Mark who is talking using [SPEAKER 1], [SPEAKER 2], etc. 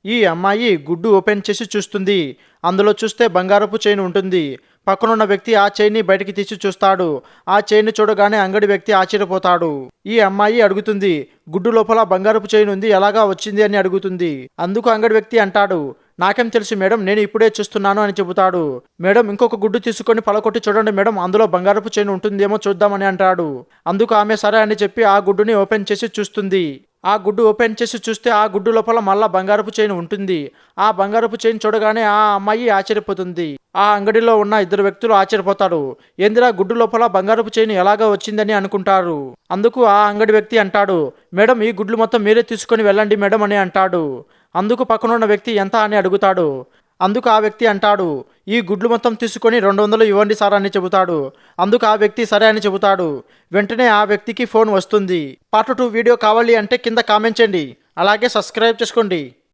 [SPEAKER 1] ఈ అమ్మాయి గుడ్డు ఓపెన్ చేసి చూస్తుంది. అందులో చూస్తే బంగారపు చైన్ ఉంటుంది. పక్కనున్న వ్యక్తి ఆ చైన్ని బయటికి తీసి చూస్తాడు. ఆ చైన్ని చూడగానే అంగడి వ్యక్తి ఆశ్చర్యపోతాడు. ఈ అమ్మాయి అడుగుతుంది, గుడ్డు లోపల బంగారపు చైన్ ఉంది, ఎలాగా వచ్చింది అని అడుగుతుంది. అందుకు అంగడి వ్యక్తి అంటాడు, నాకేం తెలుసు మేడం, నేను ఇప్పుడే చూస్తున్నాను అని చెబుతాడు. మేడం ఇంకొక గుడ్డు తీసుకొని పలకొట్టి చూడండి మేడం, అందులో బంగారపు చైన్ ఉంటుందేమో చూద్దామని అంటాడు. అందుకు ఆమె సరే అని చెప్పి ఆ గుడ్డుని ఓపెన్ చేసి చూస్తుంది. ఆ గుడ్డు ఓపెన్ చేసి చూస్తే ఆ గుడ్డు లోపల మళ్ళా బంగారపు చైన్ ఉంటుంది. ఆ బంగారపు చైన్ చూడగానే ఆ అమ్మాయి ఆశ్చర్యపోతుంది. ఆ అంగడిలో ఉన్న ఇద్దరు వ్యక్తులు ఆశ్చర్యపోతారు. ఏందిరా గుడ్డు లోపల బంగారపు చైన్ ఎలాగా వచ్చిందని అనుకుంటారు. అందుకు ఆ అంగడి వ్యక్తి అంటాడు, మేడం ఈ గుడ్లు మొత్తం మీరే తీసుకొని వెళ్ళండి మేడం అని అంటాడు. అందుకు పక్కనున్న వ్యక్తి ఎంత అని అడుగుతాడు. అందుకు ఆ వ్యక్తి అంటాడు, ఈ గుడ్లు మొత్తం తీసుకొని 200 ఇవ్వండి సార్ అని చెబుతాడు. అందుకు ఆ వ్యక్తి సరే అని చెబుతాడు. వెంటనే ఆ వ్యక్తికి ఫోన్ వస్తుంది. పార్ట్ 2 వీడియో కావాలి అంటే కింద కామెంట్ చేయండి. అలాగే సబ్స్క్రైబ్ చేసుకోండి.